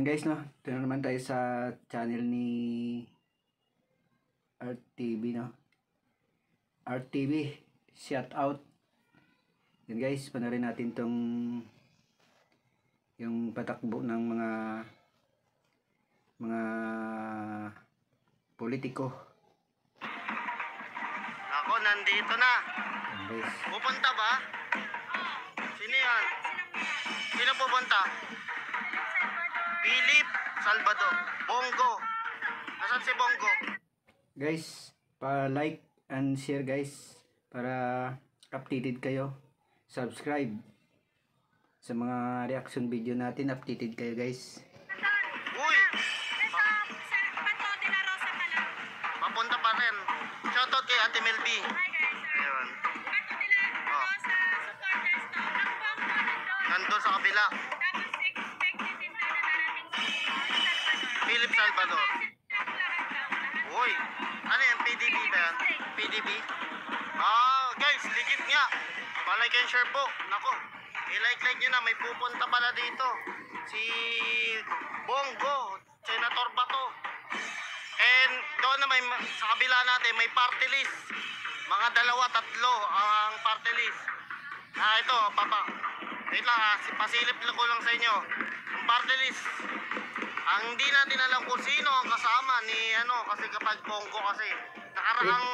Yan guys, no? Ito na naman tayo sa channel ni RTV, no? RTV, shout out. Yan guys, panorin natin tong yung patakbo ng mga politiko. Ako, nandito na. Yan guys. Pupunta ba? Sino yan? Sino pupunta? Philip Salvador. Bongo. Nasaan si Bongo? Guys, pa-like and share guys para updated kayo. Subscribe sa mga reaction video natin, updated kayo guys. Uy! Papunta pa rin. Shoutout kay Ate Melby. Ayun. Oh. Nandun sa kabila. Philip Salvador. Uy! Ano yan? PDB ba yan? PDB? Guys, legit nga. Pa-like and share po. Nako, i-like nyo na. May pupunta pala dito. Si Bongo, Senator Bato. And doon na sa kabila natin, may party list. Mga dalawa, tatlo ang party list. Ito, wait lang pasilip ko lang sa inyo. Ang party list. Ang hindi natin alam kung sino ang kasama ni kasi kapag Bongo kasi nakaraang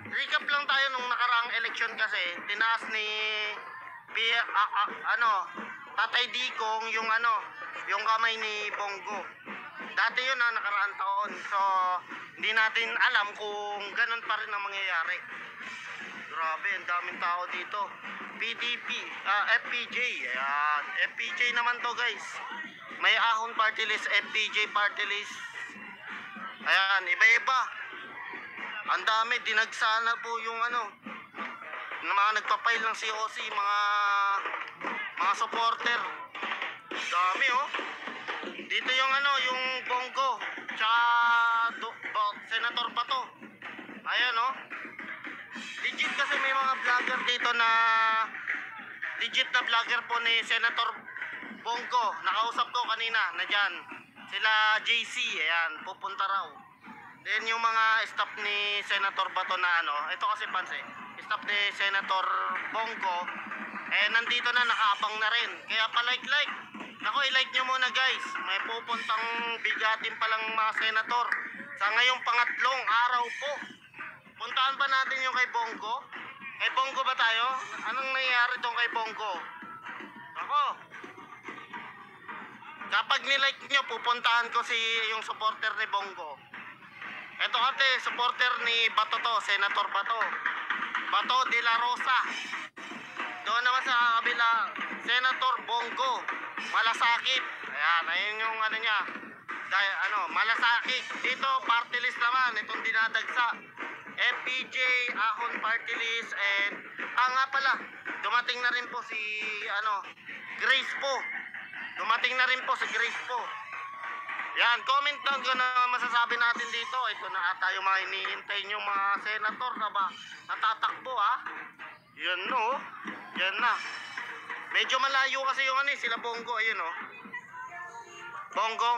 recap lang tayo nung nakaraang election kasi tinaas ni Tatay Digong yung kamay ni Bongo. Dati yun nakaraang taon. So hindi natin alam kung ganun pa rin ang mangyayari. Grabe, ang daming tao dito. PDP, FPJ. Ayan, FPJ naman to guys. May ahon party list, FPJ party list. Ayan, iba-iba. Ang dami, dinagsana po yung mga nagpapail ng COC, mga supporter. Dami oh. Dito yung yung Bongo, tsaka Senator Bato. Ayan oh. Legit kasi may mga vlogger dito na legit na vlogger po ni Senator Bongo. Nakausap ko kanina na dyan. Sila JC, ayan, pupunta raw. Then yung mga staff ni Senator Bato na ito kasi staff ni Senator Bongo, nandito na, nakaabang na rin. Kaya pa-like. Nako, i-like nyo muna guys. May pupuntang bigatin palang mga senator. Sa ngayong pangatlong araw po. Puntahan pa natin yung kay Bongo. Kay Bongo ba tayo? Anong nangyayari tong kay Bongo? Ako, kapag nilike nyo, pupuntahan ko yung supporter ni Bongo. Ito ate, supporter ni Bato to, Senator Bato. Bato de la Rosa. Doon naman sa kabila, Senator Bongo, Malasakit. Ayun yung niya. Malasakit. Dito, party list naman, itong dinadagsa. FPJ, ahon party list, and nga pala, dumating na rin po si Grace po. Dumating na rin po si Grace po. Yan, comment down kung na masasabi natin dito. Ito na ata yung mga hinihintay nyo mga senator na ba natatakbo Yan no. Yan na. Medyo malayo kasi yung sila Bongo. Ayun Bongo.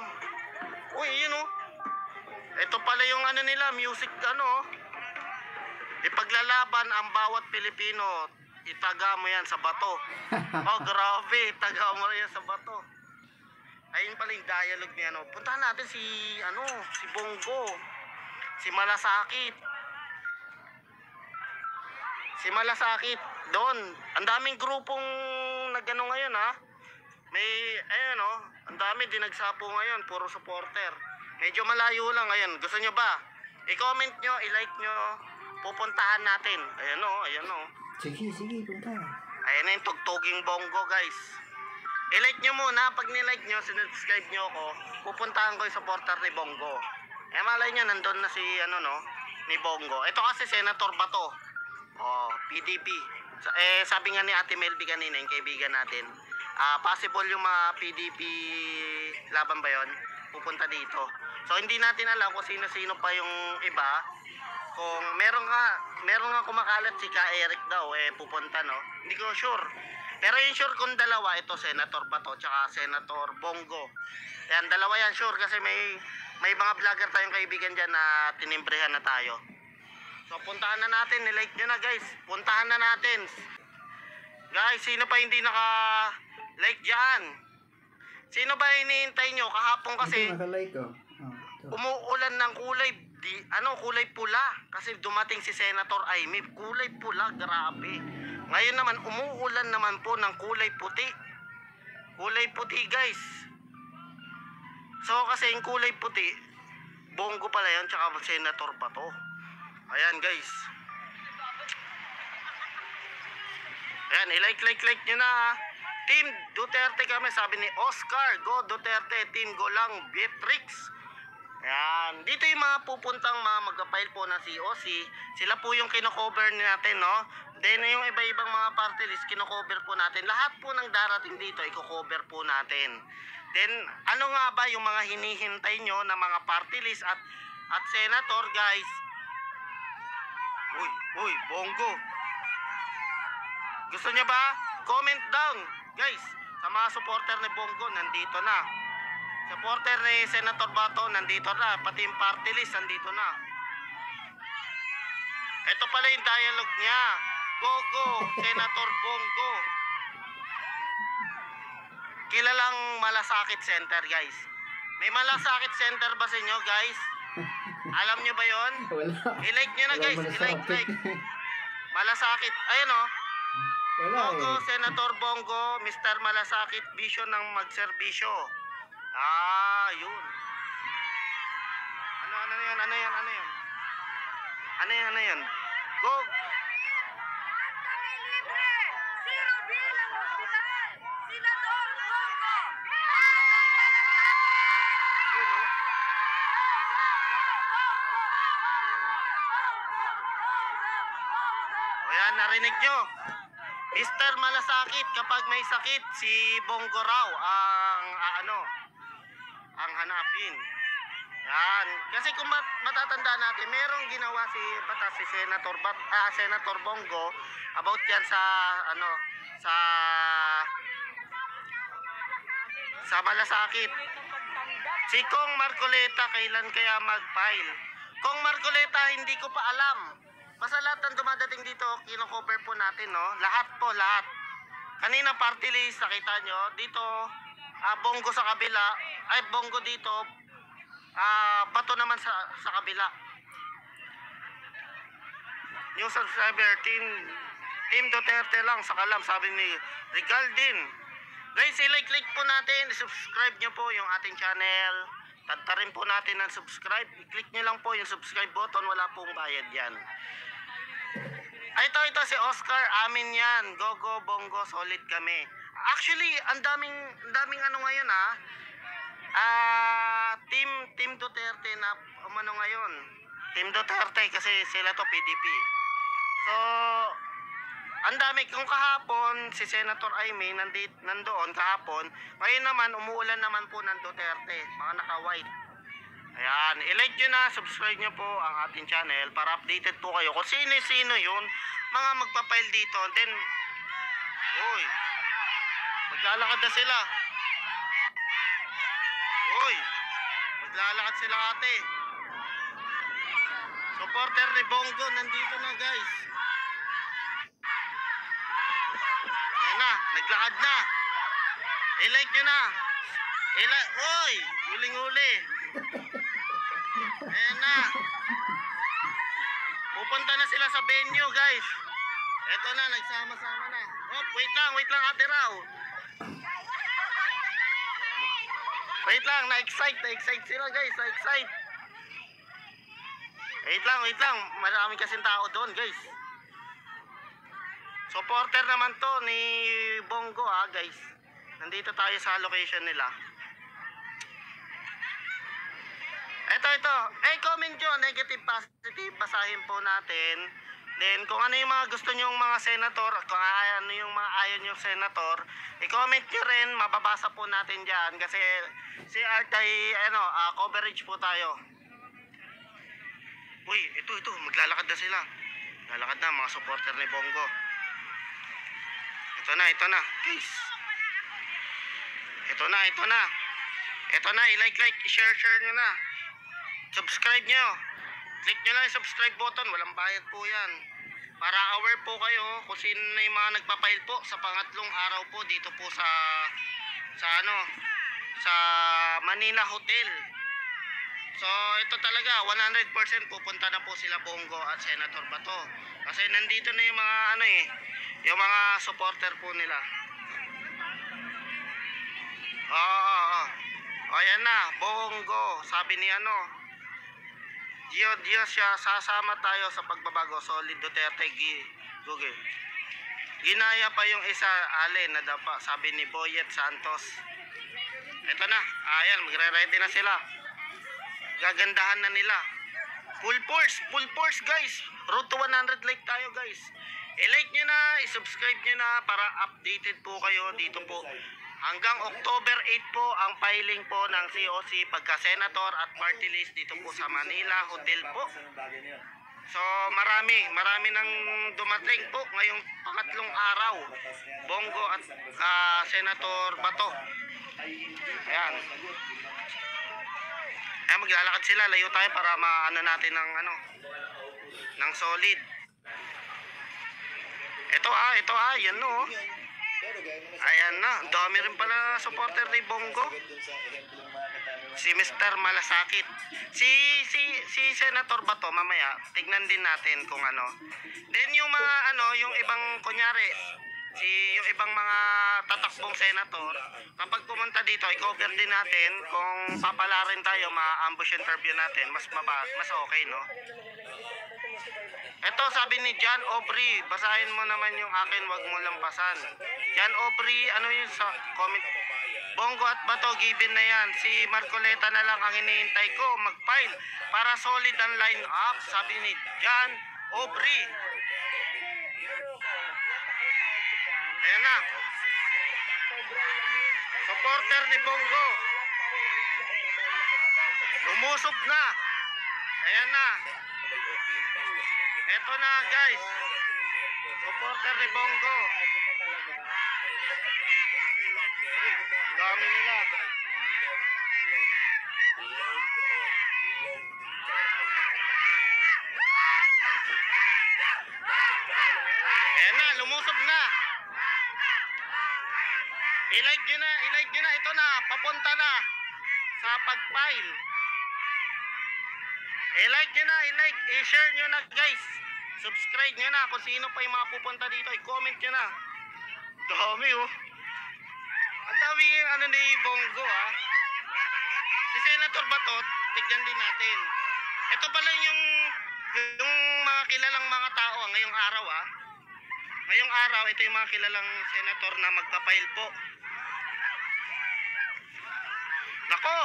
Uy, yun Ito pala yung nila, music Ipaglalaban ang bawat Pilipino. Itaga mo yan sa bato. Oh, grabe. Itaga mo yan sa bato. Ayun pala yung dialogue niya Puntahan natin si Bongo. Si Malasakit. Si Malasakit. Doon. Ang daming grupong ngayon May, ang dami dinagsapo ngayon. Puro supporter. Medyo malayo lang ngayon. Gusto nyo ba? I-comment nyo, i-like nyo. Pupuntahan natin. Ayan Sige, punta. Ayan yung tugtuging Bongo guys. I-like nyo muna. Pag ni-like nyo, sinubscribe nyo ako, pupuntahan ko yung supporter ni Bongo. Malay nyo, nandun na si ni Bongo. Ito kasi Senator Bato. PDP. Sabi nga ni Ate Melby kanina, yung kaibigan natin, possible yung mga PDP laban ba yun, pupunta dito. So hindi natin alam kung sino-sino pa yung iba. Kung meron nga kumakalat si Ka Eric daw pupunta Hindi ko sure. Pero yung sure kung dalawa, ito Senator Bato tsaka Senator Bongo. Yan, dalawa yan sure kasi may mga vlogger tayong kaibigan dyan na tinimbrehan na tayo. So puntahan na natin, nilike nyo na guys. Puntahan na natin. Guys, sino pa hindi naka-like dyan? Sino ba hinihintay nyo? Kahapon kasi Ito, naka-like oh. Ito. umuulan ng kulay pula. Kasi dumating si Senator Amy, kulay pula, grabe. Ngayon naman, umuulan naman po ng kulay puti. Kulay puti guys. So kasi yung kulay puti, Bongo pala yun, tsaka Senator Bato. Ayan guys. Ayan, i-like nyo na ha. Team Duterte kami, sabi ni Oscar. Go Duterte, Team Go lang, Beatrix. Ayan, dito yung mga pupuntang mga mag-file po na COC. Sila po yung kino-cover natin, no? Then yung iba-ibang mga party list, kino-cover po natin. Lahat po ng darating dito, i-cover po natin. Then, ano nga ba yung mga hinihintay nyo na mga party list at senator, guys? Uy, Bongo. Gusto niya ba? Comment down, guys. Sa mga supporter ni Bongo, nandito na. Supporter ni Senator Bato, nandito na. Pati yung party list, nandito na. Ito pala yung dialogue niya. Go, Senator Bongo. Kilalang Malasakit Center, guys. May Malasakit Center ba sa inyo, guys? Alam nyo ba yon? Wala. I-like nyo na, guys. I-like. Malasakit. Ayun o. Wala Bongo, eh. Senator Bongo, Mr. Malasakit, vision ng magserbisyo. Yun. Ano yan? Go. Libre! Zero bill ang hospital! Senador Bongo! Yun o. O yan, narinig nyo. Mr. Malasakit, kapag may sakit, si Bongo raw ang hanapin. Yan. Kasi kung matatanda natin, merong ginawa si Senator Bongo about yan sa Malasakit. Si Kong Marcoleta, kailan kaya mag-file? Kong Marcoleta, hindi ko pa alam. Basta lahat ng dumadating dito, kino-cover po natin, no? Lahat. Kanina party list, nakita nyo. Dito, Bongo sa kabila. Ay, Bongo dito. Bato naman sa kabila. Yung subscriber, Team Duterte lang, sa kalam, sabi ni Rigaldin. Guys, i-like po natin, subscribe nyo po yung ating channel. Tatarin po natin ng subscribe. I-click nyo lang po yung subscribe button, wala pong bayad yan. Ito si Oscar, amin yan. Go Bongo, solid kami. Actually, ang daming ano ngayon Team Duterte na umano ngayon. Team Duterte kasi sila to PDP. So, ang dami. Kung kahapon si Senator Amy nandoon kahapon, ngayon naman umuulan naman po ng Duterte, mga naka-white. Ayan, i-like nyo na, subscribe nyo po ang ating channel para updated po kayo kung sino yun, mga magpa-file dito. Then, maglalakad na sila. Maglalakad sila ate. Supporter ni Bongo, nandito na guys. Ayan na, naglakad na. I-like nyo na. Huling-huli. Ayan na. Pupunta na sila sa venue guys. Eto na, nagsama-sama na. Wait lang ate Rao. Wait lang, na-excite sila guys, na-excite. Wait lang, marami kasing tao doon guys. Supporter naman to ni Bongo guys. Nandito tayo sa location nila. Ito. Comment nyo, negative, positive, basahin po natin. Then, kung ano yung mga gusto nyong mga senator, kung ano yung mga ayaw nyong senator, i-comment nyo rin, mababasa po natin dyan. Kasi, si Artay, coverage po tayo. Ito, maglalakad na sila. Lalakad na, mga supporter ni Bongo. Ito na, guys. Ito na. Ito na, i-like, i-share nyo na. Subscribe nyo. Click nyo lang yung subscribe button. Walang bayad po yan. Para aware po kayo kung sino na yung mga nagpapail po sa pangatlong araw po dito po sa Manila Hotel. So ito talaga 100% pupunta na po sila Bongo at Senator Bato. Kasi nandito na yung mga yung mga supporter po nila. Ayan na, Bongo. Sabi ni Gio siya, sasama tayo sa pagbabago. Solid Duterte, Google. Ginaya pa yung isa, Allen, na dapa, sabi ni Boyet Santos. Ito na, ayan, magre-ready na sila. Gagandahan na nila. Full force guys. Road to 100 like tayo guys. I-like nyo na, i-subscribe nyo na para updated po kayo dito po. Hanggang October 8 po ang filing po ng COC pagka-senator at party list dito po sa Manila Hotel po. So marami nang dumating po ngayong pangatlong araw. Bongo at Senator Bato. Ayan. Ayan, maglalakad sila, layo tayo para maano natin ng solid. Ito yan no. Ayan na, dami rin pala supporter ni Bongo. Si Mr. Malasakit. Si Senator Bato mamaya, tignan din natin kung Then yung mga yung ibang kunyari, yung ibang mga tatakbong senator, kapag pumunta dito, i-cover din natin kung papala rin tayo, ma-ambush interview natin, mas okay, no? Ito sabi ni John Aubrey, basahin mo naman yung akin, wag mo lampasan. John Aubrey, yung sa comment? Bongo at Bato, given na yan. Si Marcoleta na lang ang hinihintay ko mag-file para solid ang line up, sabi ni John Aubrey. Ayan na. Supporter ni Bongo. Lumusob na. Ayan na. Eto na guys. Supporter ni Bongo. Dami nila. Ayan na, lumusob na. I-like nyo na, ito na, papunta na sa pag-file. I-like nyo na, i-share nyo na guys. Subscribe nyo na kung sino pa yung mga pupunta dito, i-comment nyo na. Dami ang dami yung ni Bongo Si Senator Bato, tignan din natin. Ito pala yung mga kilalang mga tao ngayong araw Ngayong araw, ito yung mga kilalang senator na magpapail po. Nako,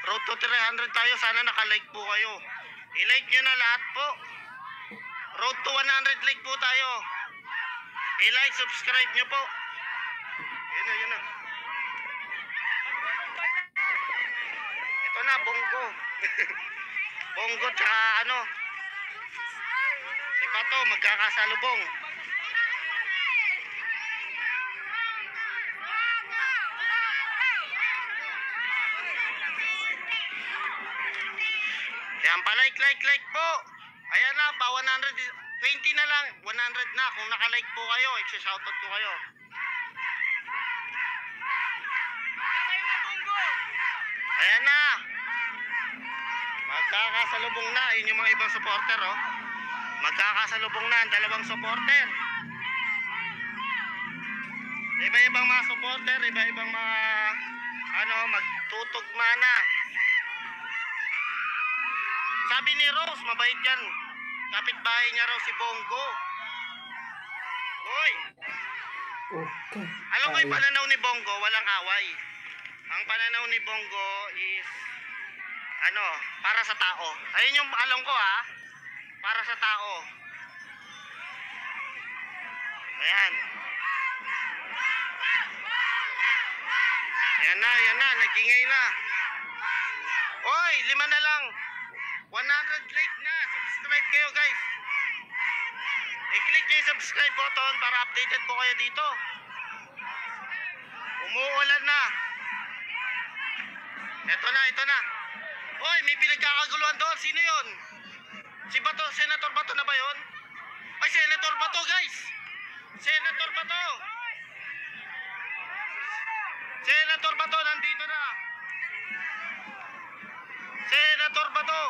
road to 300 tayo. Sana naka-like po kayo. I-like nyo na lahat po. Road to 100 like po tayo. I-like, subscribe nyo po. Yun na. Ito na, Bongo. Bongo tsaka si Bato, magkakasalubong. Yan pa, like po. Ayan na, pa 120 na lang, 100 na. Kung naka-like po kayo, i-shoutout ko kayo. Ayan na. Magkakasalubong na. Yun yung mga ibang supporter Magkakasalubong na ang dalawang supporter. Iba-ibang mga supporter, iba-ibang mga magtutugma na. Sabi ni Rose, mabait yan. Kapitbahay niya raw si Bongo. Hoy! Okay. Alam ko yung pananaw ni Bongo, walang away. Ang pananaw ni Bongo is para sa tao. Ayun yung alam ko para sa tao. Ayan. Yan na, nagingay na. Oy, 5 na lang. 100 like na. Subscribe kayo guys. I-click nyo yung subscribe button para updated po kayo dito. Umuulan na. Ito na. Hoy, may pinagkakaguluhan doon. Sino yun? Si Bato, Senator Bato na ba yun? Ay, Senator Bato, guys. Senator Bato. Senator Bato, nandito na. Senator Bato.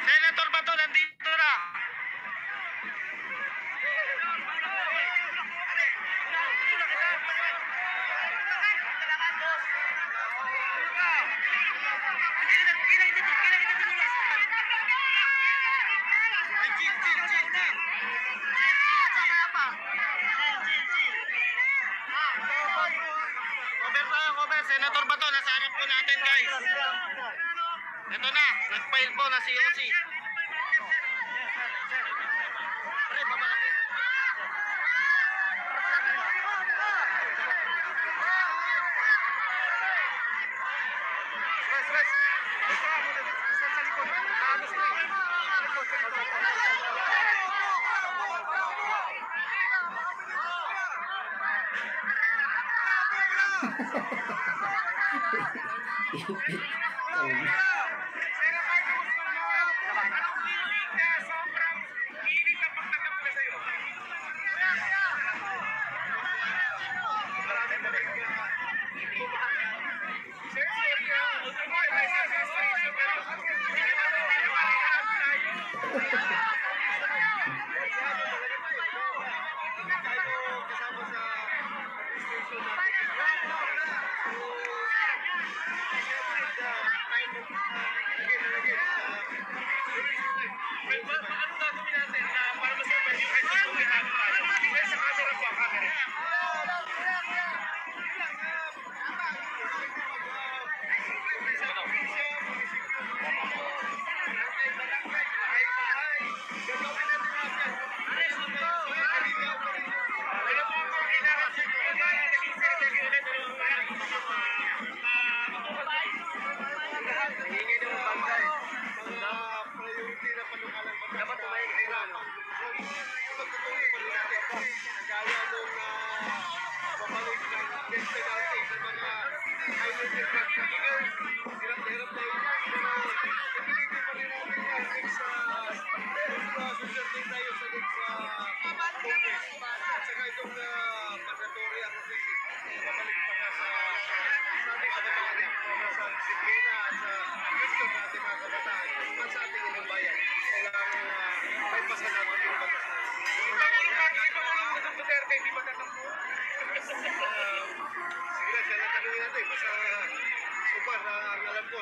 Senator Bato, nandito na. Ay, chill. Cover. Senator Bato, nasa harap po natin, guys. Ito na, nag-file po na si OC. Pre, baba ka. Stress. Sa likod. Ano sa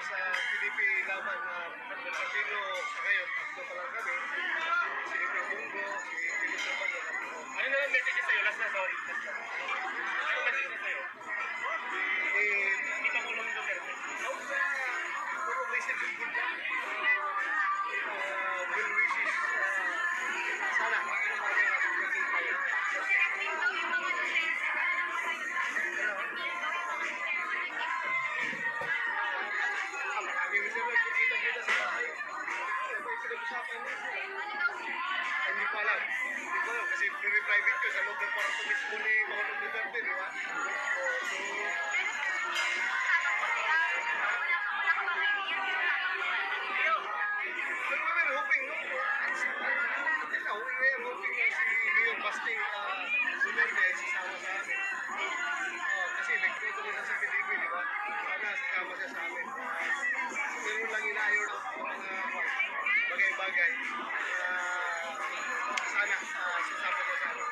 sa PDP laban na sa sino sa ngayon, tatlo pa lang kami. Si Bongo, si Philip Laban. Ano na lang message sa'yo? Last na, sorry. Ano message sa'yo? Hindi pa kulong Duterte. Puro message is good lang. Well wishes. Sana. Hindi ko alam kasi very private ko sa loob ng parang mismo ni Pangulong Duterte, di ba? So we're hoping, no? We're hoping na si Mayor Basting Duterte sasama sa amin. Kasi nag-create rin sa PDP, di ba? Sana sasama siya sa amin. Pero lang inayon ng mga bagay-bagay. Sana sasama niya sa amin.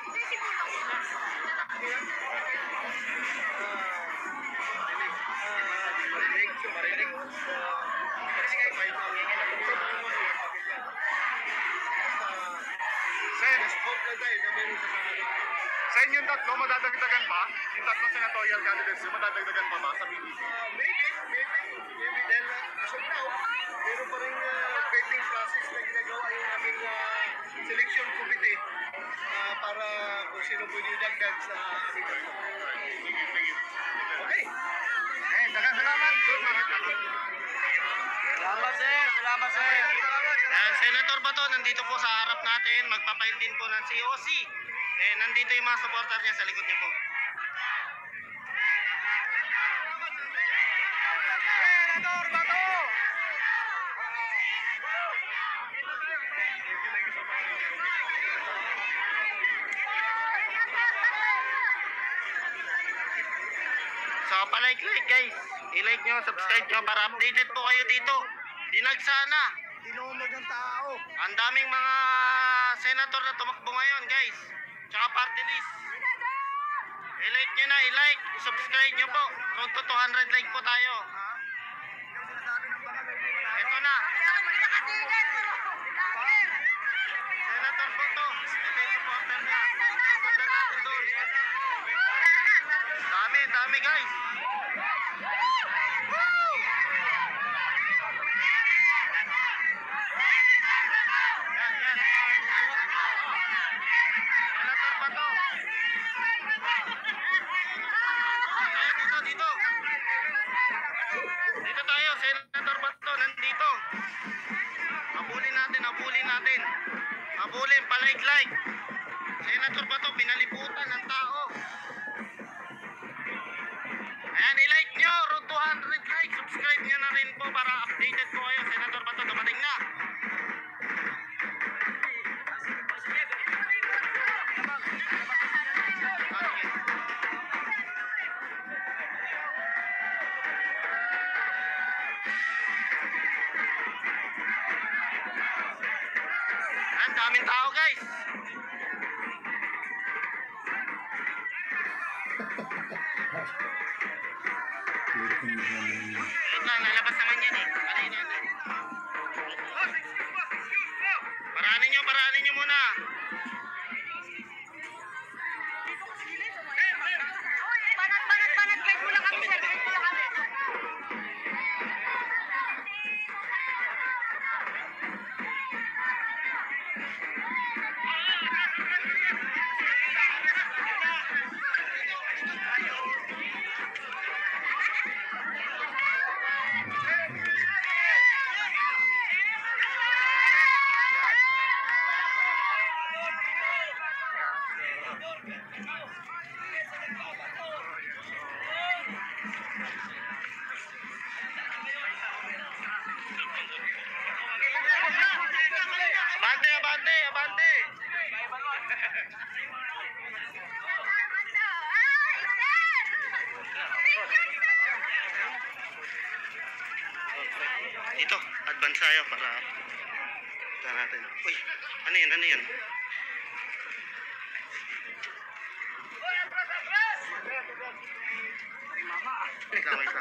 Marinig. Sa inyong tatlo, madadagdagan pa? Yung tatlong senatorial candidates nyo, madadagdagan pa ba sa PDP? Maybe dahil as of now, meron pa rin vetting process na ginagawa yung aming selection committee para kung sino pwede dagdag sa aming tatlo. Okay. Dagan salamat! Salamat, sir. Yan, Senator Bato, nandito po sa harap natin. Magpapail din po ng COC. Nandito yung mga supporter niya sa likod niya po. Senator Bato! So, palike guys. I-like nyo, subscribe nyo para updated po kayo dito. Dinagsana. Tinumog ng tao. Ang daming mga senator na tumakbo ngayon guys. Tsaka party list. I-like nyo na, i-like. I-subscribe nyo po. Road to 200 like po tayo. Ito na. Senator Boto. Ito yung supporter niya. Punta natin doon. Dami guys. Yan. Senator Bato. Dito. Dito tayo, Senator Bato, nandito. Habulin natin. Habulin, palike. Senator Bato, pinalibutan ng tao. Ayan, i-like nyo, road to 100 likes. Subscribe nyo na rin po para updated po kayo. Senator Bato, dumating na. Ang daming tao guys. Wait lang, nalabas naman yan eh. Palayin natin. Paranin nyo muna. Banat, guys mo lang kami, sir. Guys mo lang kami. Abante. Dito, advance tayo para ito natin. Uy, ano yun? Wait lang.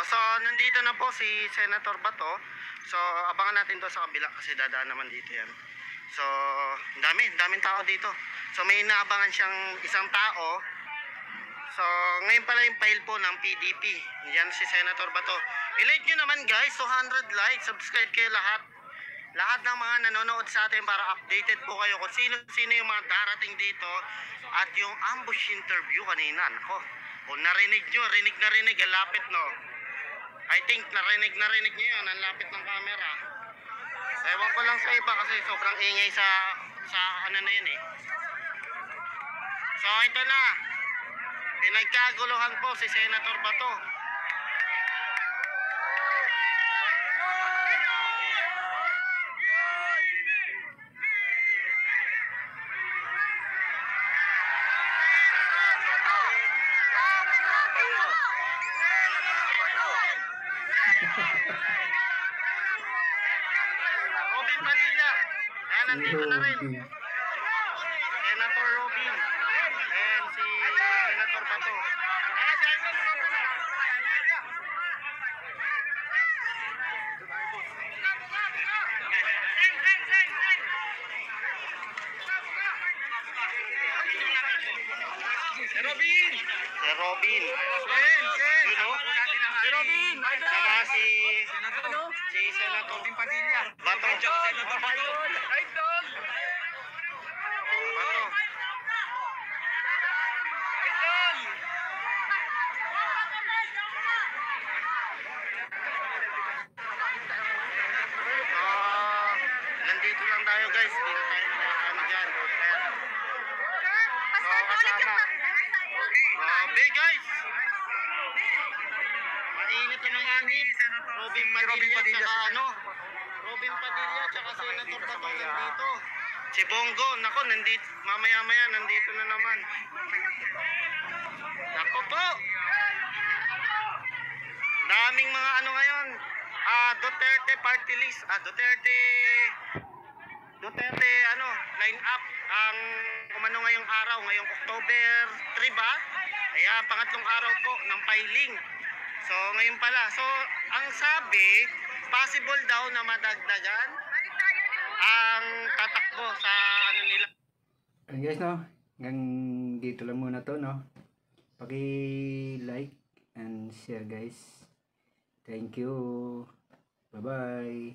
So, nandito na po si Senator Bato. So, abangan natin to sa kabila kasi dadaan naman dito yan. So, daming tao dito. So, may inaabangan siyang isang tao. So, ngayon pala yung file po ng PDP. Yan si Senator Bato. I-like nyo naman guys, 200 likes, subscribe kayo lahat. Lahat ng mga nanonood sa atin para updated po kayo kung sino yung mga darating dito. At yung ambush interview kanina. Nako, kung narinig nyo, rinig na rinig, ang lapit no. I think narinig nyo yun, ang lapit ng camera. Ewan ko lang sa iba kasi sobrang ingay sa ano na yun eh. So ito na, pinagkaguluhan po si Senator Bato. Robin Padilla. Ayan, nandito na rin. Senator Robin. And si Senator Bato. Robin. Sen. Si Robin. Saka si Senator Padilla. Bato. Idol. Bato. Nandito lang tayo guys, hindi na tayo nakakano dyan. Kaya, kasama. Grabe guys! Mainit ang mga hangin. Robin Padilla, saka ano? Robin Padilla, tsaka Senator Bato nandito. Si Bongo, nako, nandito, mamaya-maya nandito na naman. Nako po! Daming mga ano ngayon, Duterte party list, Duterte ano, line up ang umano ngayong araw, ngayong October 3 ba? Ayan, pangatlong araw po ng filing. So, ngayon pala. So, ang sabi, possible daw na madagdagan ang tatakbo sa ano nila. Ayun guys, no? Hanggang dito lang muna to, no? Paki-like and share guys. Thank you. Bye-bye.